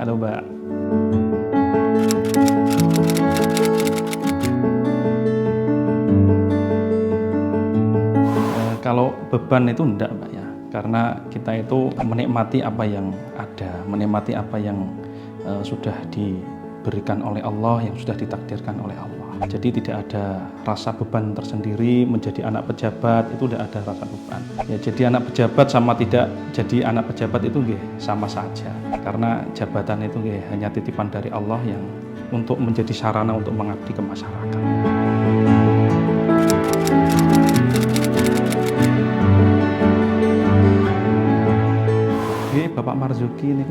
Halo Mbak. Kalau beban itu enggak Mbak ya, karena kita itu menikmati apa yang ada, menikmati apa yang sudah diberikan oleh Allah, yang sudah ditakdirkan oleh Allah. Jadi tidak ada rasa beban tersendiri. Menjadi anak pejabat itu tidak ada rasa beban. Ya, jadi anak pejabat sama tidak jadi anak pejabat itu sama saja. Karena jabatan itu hanya titipan dari Allah yang untuk menjadi sarana untuk mengabdi ke masyarakat. Bapak Marzuki ini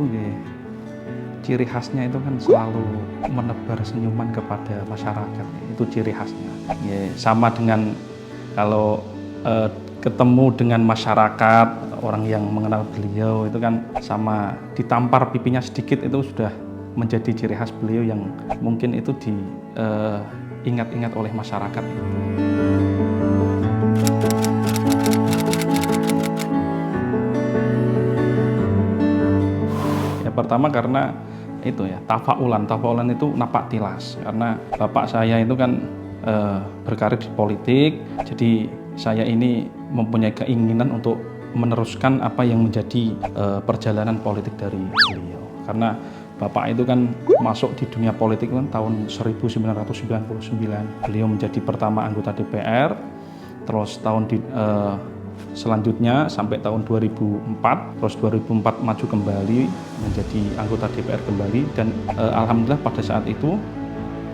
ciri khasnya itu kan selalu menebar senyuman kepada masyarakat. Itu ciri khasnya. Sama dengan kalau ketemu dengan masyarakat, orang yang mengenal beliau itu kan sama ditampar pipinya sedikit itu sudah menjadi ciri khas beliau yang mungkin itu diingat-ingat oleh masyarakat. Pertama karena itu ya, tafaulan itu napak tilas, karena bapak saya itu kan berkarir di politik, jadi saya ini mempunyai keinginan untuk meneruskan apa yang menjadi perjalanan politik dari beliau, karena bapak itu kan masuk di dunia politik kan tahun 1999, beliau menjadi pertama anggota DPR, terus selanjutnya sampai tahun 2004, terus 2004 maju kembali menjadi anggota DPR kembali, dan alhamdulillah pada saat itu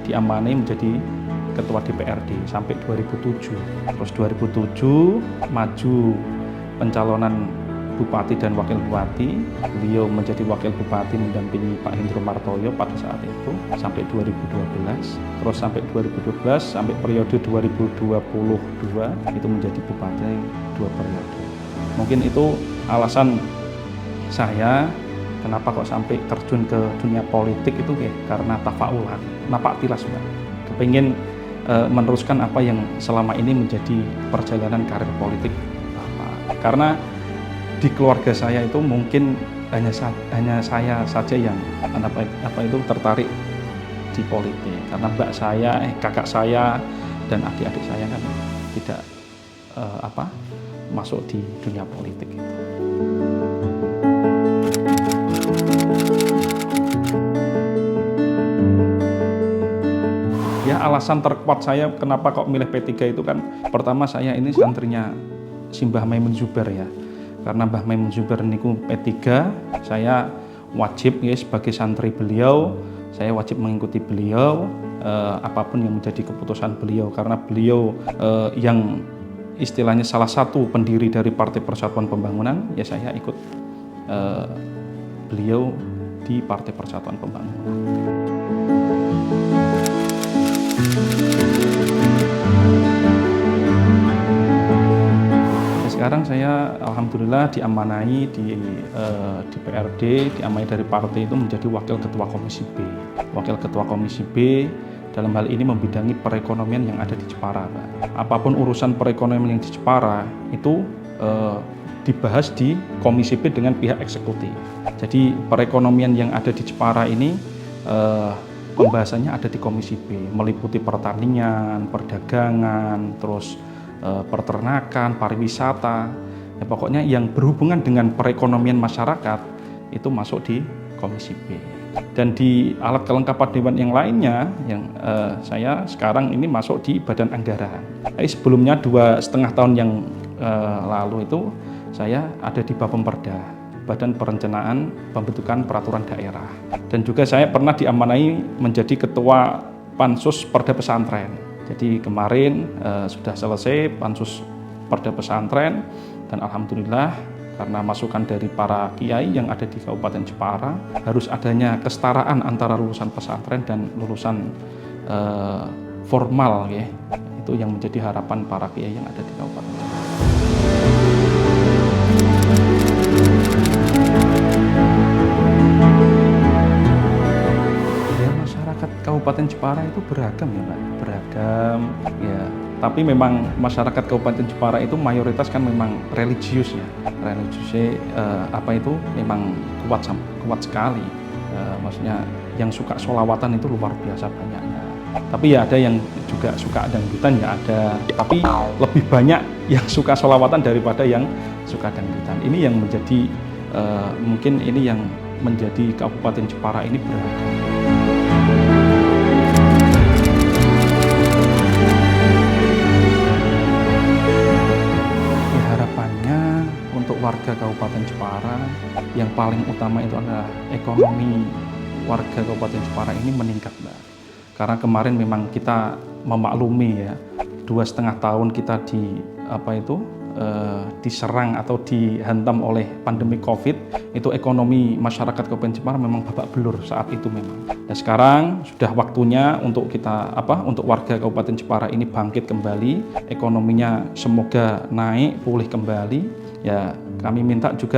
diamanai menjadi ketua DPRD sampai 2007. Terus 2007 maju pencalonan bupati dan wakil bupati, beliau menjadi wakil bupati mendampingi Pak Hendro Martoyo pada saat itu sampai 2012. Terus sampai 2012 sampai periode 2022 itu menjadi bupati 2 periode. Mungkin itu alasan saya kenapa kok sampai terjun ke dunia politik itu karena tafaulan, napak tilas Mbak. Kepingin meneruskan apa yang selama ini menjadi perjalanan karir politik Bapak. Karena di keluarga saya itu mungkin hanya saya saja yang itu tertarik di politik, karena mbak saya, kakak saya dan adik-adik saya kan tidak masuk di dunia politik itu. Ya, alasan terkuat saya kenapa kok milih P3 itu kan, pertama saya ini santrinya Simbah Maimun Zubair ya. Karena Mbah Maimun Zubair niku P3, saya wajib sebagai santri beliau, saya wajib mengikuti beliau apapun yang menjadi keputusan beliau, karena beliau yang istilahnya salah satu pendiri dari Partai Persatuan Pembangunan, ya saya ikut beliau di Partai Persatuan Pembangunan. Sekarang saya alhamdulillah diamanai di DPRD, diamanai dari partai itu menjadi Wakil Ketua Komisi B. Wakil Ketua Komisi B dalam hal ini membidangi perekonomian yang ada di Jepara, Pak. Apapun urusan perekonomian yang di Jepara itu dibahas di Komisi B dengan pihak eksekutif. Jadi perekonomian yang ada di Jepara ini pembahasannya ada di Komisi B, meliputi pertanian, perdagangan, terus peternakan, pariwisata, ya pokoknya yang berhubungan dengan perekonomian masyarakat itu masuk di Komisi B. Dan di alat kelengkapan dewan yang lainnya, yang saya sekarang ini masuk di Badan Anggaran. Sebelumnya 2,5 tahun yang lalu itu saya ada di Bapemperda, Badan Perencanaan Pembentukan Peraturan Daerah. Dan juga saya pernah diamanai menjadi Ketua Pansus Perda Pesantren. Jadi kemarin sudah selesai Pansus Perda Pesantren, dan alhamdulillah karena masukan dari para kiai yang ada di Kabupaten Jepara, harus adanya kesetaraan antara lulusan pesantren dan lulusan formal ya. Itu yang menjadi harapan para kiai yang ada di Kabupaten Jepara. Kabupaten Jepara itu beragam ya Mbak, beragam ya. Tapi memang masyarakat Kabupaten Jepara itu mayoritas kan memang religius ya, religiusnya itu memang kuat sekali. Maksudnya yang suka sholawatan itu luar biasa banyaknya. Tapi ya ada yang juga suka dangdutan, ya ada. Tapi lebih banyak yang suka sholawatan daripada yang suka dangdutan. Ini yang menjadi mungkin ini yang menjadi Kabupaten Jepara ini beragam. Harapannya untuk warga Kabupaten Jepara yang paling utama itu adalah ekonomi warga Kabupaten Jepara ini meningkat, Mbak. Karena kemarin memang kita memaklumi ya, 2,5 tahun kita diserang atau dihantam oleh pandemi COVID, itu ekonomi masyarakat Kabupaten Jepara memang babak belur saat itu memang. Dan sekarang sudah waktunya untuk untuk warga Kabupaten Jepara ini bangkit kembali, ekonominya semoga naik, pulih kembali. Ya,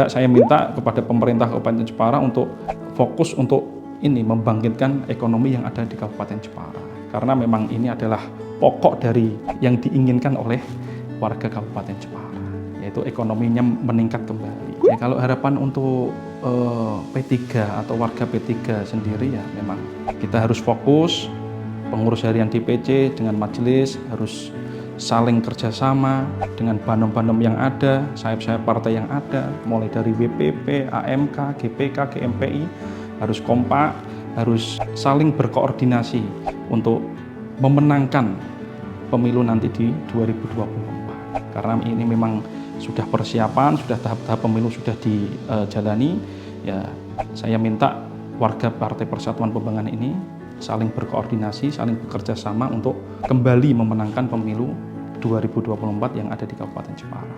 saya minta kepada pemerintah Kabupaten Jepara untuk fokus untuk membangkitkan ekonomi yang ada di Kabupaten Jepara. Karena memang ini adalah pokok dari yang diinginkan oleh warga Kabupaten Jepara, yaitu ekonominya meningkat kembali. Ya, kalau harapan untuk P3 atau warga P3 sendiri, ya memang kita harus fokus, pengurus harian DPC dengan majelis harus saling kerjasama dengan banom-banom yang ada, sayap-sayap partai yang ada, mulai dari WPP, AMK, GPK, GMPI, harus kompak, harus saling berkoordinasi untuk memenangkan pemilu nanti di 2024. Karena ini memang sudah persiapan, sudah tahap-tahap pemilu sudah dijalani. Ya, saya minta warga Partai Persatuan Pembangunan ini saling berkoordinasi, saling bekerja sama untuk kembali memenangkan pemilu 2024 yang ada di Kabupaten Jepara.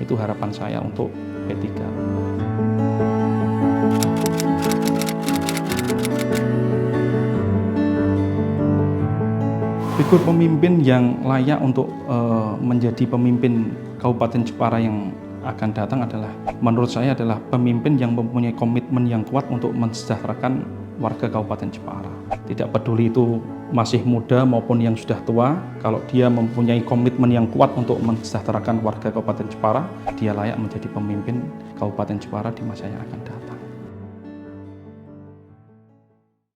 Itu harapan saya untuk P3. Figur pemimpin yang layak untuk menjadi pemimpin Kabupaten Jepara yang akan datang adalah, menurut saya adalah pemimpin yang mempunyai komitmen yang kuat untuk mensejahterakan warga Kabupaten Jepara. Tidak peduli itu masih muda maupun yang sudah tua, kalau dia mempunyai komitmen yang kuat untuk mensejahterakan warga Kabupaten Jepara, dia layak menjadi pemimpin Kabupaten Jepara di masa yang akan datang.